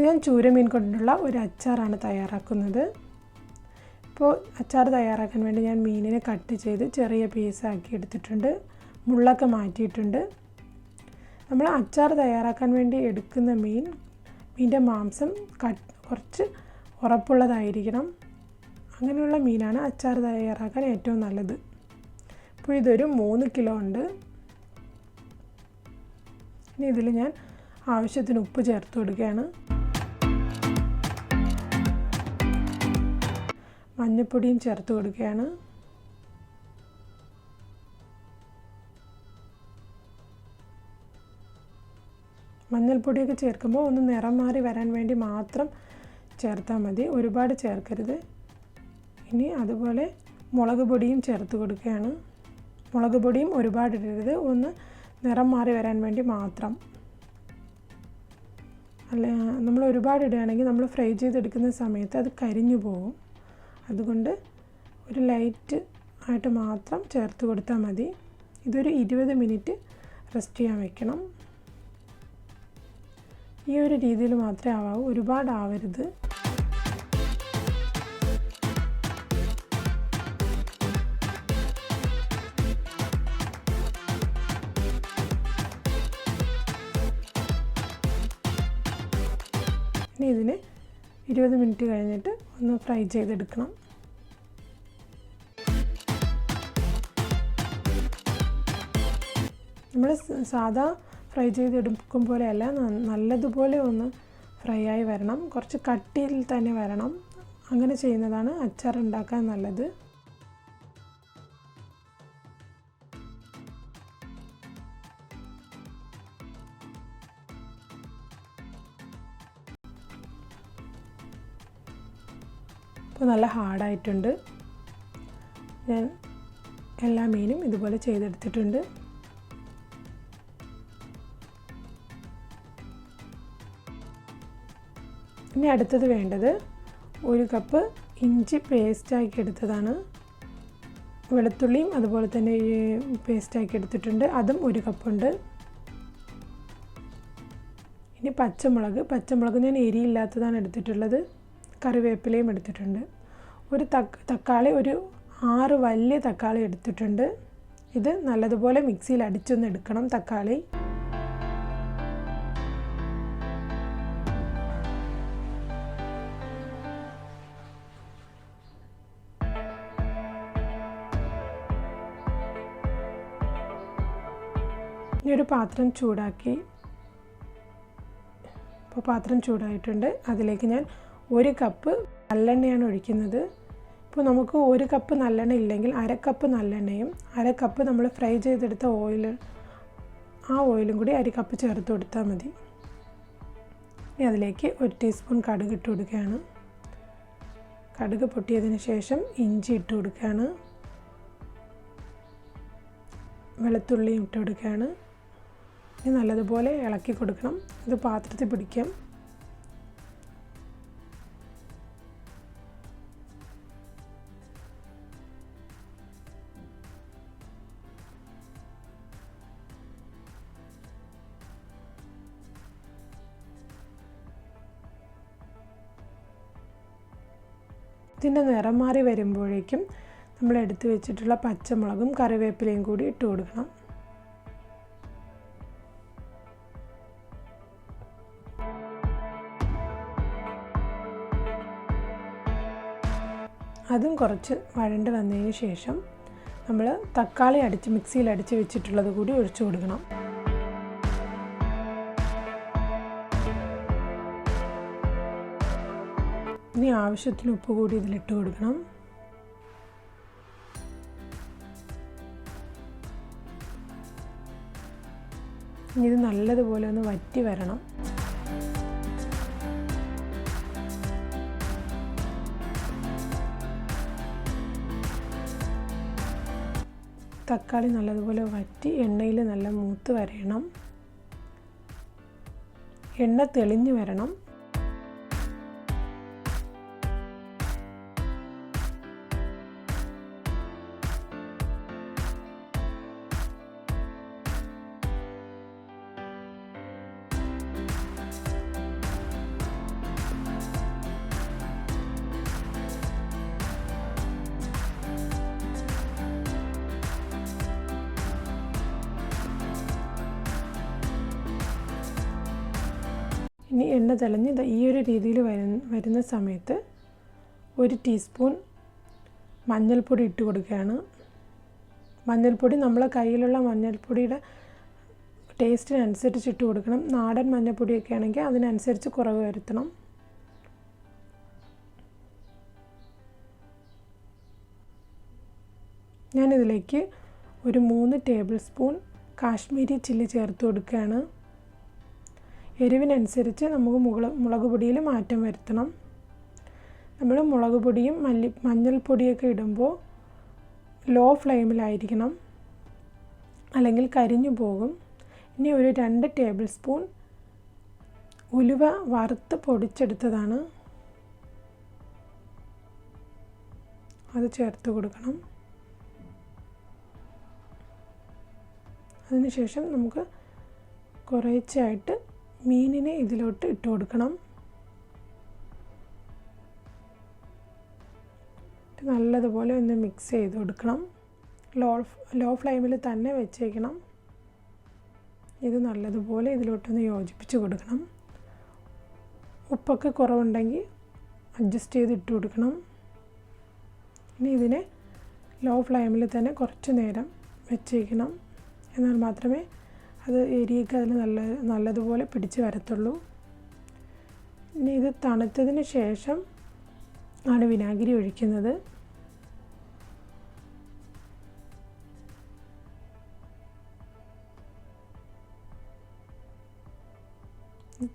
ഞാൻ ചൂരമീൻ കൊണ്ടുള്ള ഒരു അച്ചാറാണ് തയ്യാറാക്കുന്നത്. ഇപ്പോൾ അച്ചാർ തയ്യാറാക്കാൻ വേണ്ടി ഞാൻ മീനിനെ കട്ട് ചെയ്ത് ചെറിയ പീസാക്കി എടുത്തിട്ടുണ്ട്. മുള്ളൊക്കെ മാറ്റിയിട്ടുണ്ട്. നമ്മൾ അച്ചാർ തയ്യാറാക്കാൻ വേണ്ടി എടുക്കുന്ന മീനിൻ്റെ മാംസം കുറച്ച് ഉറപ്പുള്ളതായിരിക്കണം. അങ്ങനെയുള്ള മീനാണ് അച്ചാർ തയ്യാറാക്കാൻ ഏറ്റവും നല്ലത്. അപ്പോൾ ഇതൊരു 3 കിലോ ഉണ്ട്. ഇനി ഇതിൽ ഞാൻ ആവശ്യത്തിന് ഉപ്പ് ചേർത്ത് കൊടുക്കുകയാണ്. മഞ്ഞൾപ്പൊടിയും ചേർത്ത് കൊടുക്കുകയാണ്. മഞ്ഞൾപ്പൊടിയൊക്കെ ചേർക്കുമ്പോൾ ഒന്ന് നിറം മാറി വരാൻ വേണ്ടി മാത്രം ചേർത്താൽ മതി, ഒരുപാട് ചേർക്കരുത്. ഇനി അതുപോലെ മുളക് പൊടിയും ചേർത്ത് കൊടുക്കുകയാണ്. മുളക് പൊടിയും ഒരുപാട് ഇടരുത്, ഒന്ന് നിറം മാറി വരാൻ വേണ്ടി മാത്രം. അല്ല, നമ്മൾ ഒരുപാട് ഇടുകയാണെങ്കിൽ നമ്മൾ ഫ്രൈ ചെയ്തെടുക്കുന്ന സമയത്ത് അത് കരിഞ്ഞു പോകും. അതുകൊണ്ട് ഒരു ലൈറ്റ് ആയിട്ട് മാത്രം ചേർത്ത് കൊടുത്താൽ മതി. ഇതൊരു 20 മിനിറ്റ് റെസ്റ്റ് ചെയ്യാൻ വെക്കണം. ഈ ഒരു രീതിയിൽ മാത്രമേ ആവാവൂ, ഒരുപാട് ആവരുത്. ഇനി ഇതിന് 20 മിനിറ്റ് കഴിഞ്ഞിട്ട് ഒന്ന് ഫ്രൈ ചെയ്തെടുക്കണം. നമ്മൾ സാധാ ഫ്രൈ ചെയ്തെടുക്കും പോലെയല്ല, നല്ലതുപോലെ ഒന്ന് ഫ്രൈ ആയി വരണം. കുറച്ച് കട്ടിയിൽ തന്നെ വരണം. അങ്ങനെ ചെയ്യുന്നതാണ് അച്ചാർ ഉണ്ടാക്കാൻ നല്ലത്. ഇപ്പോൾ നല്ല ഹാർഡായിട്ടുണ്ട്. ഞാൻ എല്ലാ മീനും ഇതുപോലെ ചെയ്തെടുത്തിട്ടുണ്ട്. ഇനി അടുത്തത് വേണ്ടത് 1 കപ്പ് ഇഞ്ചി പേസ്റ്റാക്കി എടുത്തതാണ്. വെളുത്തുള്ളിയും അതുപോലെ തന്നെ പേസ്റ്റാക്കി എടുത്തിട്ടുണ്ട്, അതും 1 കപ്പുണ്ട്. ഇനി പച്ചമുളക് ഞാൻ എരിയില്ലാത്തതാണ് എടുത്തിട്ടുള്ളത്. കറിവേപ്പിലയും എടുത്തിട്ടുണ്ട്. ഒരു തക്കാളി, ഒരു 6 വലിയ തക്കാളി എടുത്തിട്ടുണ്ട്. ഇത് നല്ലതുപോലെ മിക്സിയിൽ അടിച്ചൊന്ന് എടുക്കണം തക്കാളി. ഇനി ഒരു പാത്രം ചൂടാക്കി, ഇപ്പോൾ പാത്രം ചൂടായിട്ടുണ്ട്. അതിലേക്ക് ഞാൻ 1 കപ്പ് നല്ലെണ്ണയാണ് ഒഴിക്കുന്നത്. ഇപ്പോൾ നമുക്ക് 1 കപ്പ് നല്ലെണ്ണ ഇല്ലെങ്കിൽ 1/2 കപ്പ് നല്ലെണ്ണയും 1/2 കപ്പ് നമ്മൾ ഫ്രൈ ചെയ്തെടുത്ത ആ ഓയിലും കൂടി 1 കപ്പ് ചേർത്ത് കൊടുത്താൽ മതി. ഇനി അതിലേക്ക് 1 ടീസ്പൂൺ കടുക് ഇട്ട് കൊടുക്കുകയാണ്. കടുക് പൊട്ടിയതിന് ശേഷം ഇഞ്ചി ഇട്ട് കൊടുക്കുകയാണ്. വെളുത്തുള്ളി ഇട്ട് കൊടുക്കുകയാണ്. ഇനി നല്ലതുപോലെ ഇളക്കി കൊടുക്കണം. ഇത് പാത്രത്തിൽ പിടിക്കാം. ഇതിൻ്റെ നിറം മാറി വരുമ്പോഴേക്കും നമ്മൾ എടുത്തു വെച്ചിട്ടുള്ള പച്ചമുളകും കറിവേപ്പിലയും കൂടി ഇട്ട് കൊടുക്കണം. അതും കുറച്ച് വഴണ്ട് വന്നതിന് ശേഷം നമ്മൾ തക്കാളി മിക്സിയിൽ അടിച്ച് വെച്ചിട്ടുള്ളത് കൂടി ഒഴിച്ചു കൊടുക്കണം. ഇനി ആവശ്യത്തിന് ഉപ്പ് കൂടി ഇതിലിട്ട് കൊടുക്കണം. ഇനി ഇത് നല്ലതുപോലെ ഒന്ന് വറ്റി വരണം. തക്കാളി നല്ലതുപോലെ വറ്റി എണ്ണയിൽ നല്ല മൂത്ത് വരണം. എണ്ണ തെളിഞ്ഞു വരണം. ഇനി എണ്ണ തെളിഞ്ഞ് ഈ ഒരു രീതിയിൽ വരുന്ന സമയത്ത് 1 ടീസ്പൂൺ മഞ്ഞൾപ്പൊടി ഇട്ട് കൊടുക്കുകയാണ്. മഞ്ഞൾപ്പൊടി നമ്മളെ കയ്യിലുള്ള മഞ്ഞൾപ്പൊടിയുടെ ടേസ്റ്റിനനുസരിച്ച് ഇട്ട് കൊടുക്കണം. നാടൻ മഞ്ഞൾപ്പൊടിയൊക്കെ ആണെങ്കിൽ അതിനനുസരിച്ച് കുറവ് വരുത്തണം. ഞാനിതിലേക്ക് ഒരു 3 ടേബിൾ സ്പൂൺ കാശ്മീരി ചില്ലി ചേർത്ത് കൊടുക്കുകയാണ്. എരിവിനനുസരിച്ച് നമുക്ക് മുളക് പൊടിയിൽ മാറ്റം വരുത്തണം. നമ്മൾ മുളക് പൊടിയും മഞ്ഞൾപ്പൊടിയൊക്കെ ഇടുമ്പോൾ ലോ ഫ്ലെയിമിലായിരിക്കണം, അല്ലെങ്കിൽ കരിഞ്ഞു പോകും. ഇനി ഒരു 2 ടേബിൾ സ്പൂൺ ഉലുവ വറുത്ത് പൊടിച്ചെടുത്തതാണ്, അത് ചേർത്ത് കൊടുക്കണം. അതിനുശേഷം നമുക്ക് കുറേശ്ശെയായിട്ട് മീനിനെ ഇതിലോട്ട് ഇട്ട് കൊടുക്കണം. നല്ലതുപോലെ ഒന്ന് മിക്സ് ചെയ്ത് കൊടുക്കണം. ലോ ഫ്ലെയിമിൽ തന്നെ വെച്ചേക്കണം. ഇത് നല്ലതുപോലെ ഇതിലോട്ടൊന്ന് യോജിപ്പിച്ച് കൊടുക്കണം. ഉപ്പൊക്കെ കുറവുണ്ടെങ്കിൽ അഡ്ജസ്റ്റ് ചെയ്ത് ഇട്ട് കൊടുക്കണം. ഇനി ഇതിനെ ലോ ഫ്ലെയിമിൽ തന്നെ കുറച്ച് നേരം വെച്ചേക്കണം. എന്നാൽ മാത്രമേ അത് എരിയൊക്കെ അതിൽ നല്ലതുപോലെ പിടിച്ച് വരത്തുള്ളൂ. ഇനി ഇത് തണുത്തതിന് ശേഷം ആണ് വിനാഗിരി ഒഴിക്കുന്നത്.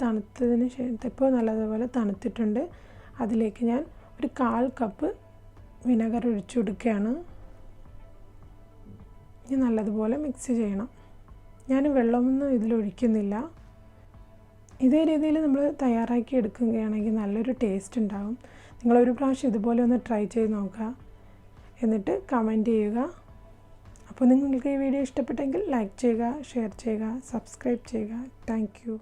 തണുത്തതിന് ശേഷം ഇപ്പോൾ നല്ലതുപോലെ തണുത്തിട്ടുണ്ട്. അതിലേക്ക് ഞാൻ ഒരു 1/4 കപ്പ് വിനെഗർ ഒഴിച്ചു കൊടുക്കുകയാണ്. ഇനി നല്ലതുപോലെ മിക്സ് ചെയ്യണം. ഞാൻ വെള്ളമൊന്നും ഇതിലൊഴിക്കുന്നില്ല. ഇതേ രീതിയിൽ നമ്മൾ തയ്യാറാക്കി എടുക്കുകയാണെങ്കിൽ നല്ലൊരു ടേസ്റ്റ് ഉണ്ടാകും. നിങ്ങളൊരു പ്രാവശ്യം ഇതുപോലെ ഒന്ന് ട്രൈ ചെയ്ത് നോക്കുക, എന്നിട്ട് കമൻറ്റ് ചെയ്യുക. അപ്പോൾ നിങ്ങൾക്ക് ഈ വീഡിയോ ഇഷ്ടപ്പെട്ടെങ്കിൽ ലൈക്ക് ചെയ്യുക, ഷെയർ ചെയ്യുക, സബ്സ്ക്രൈബ് ചെയ്യുക. Thank you.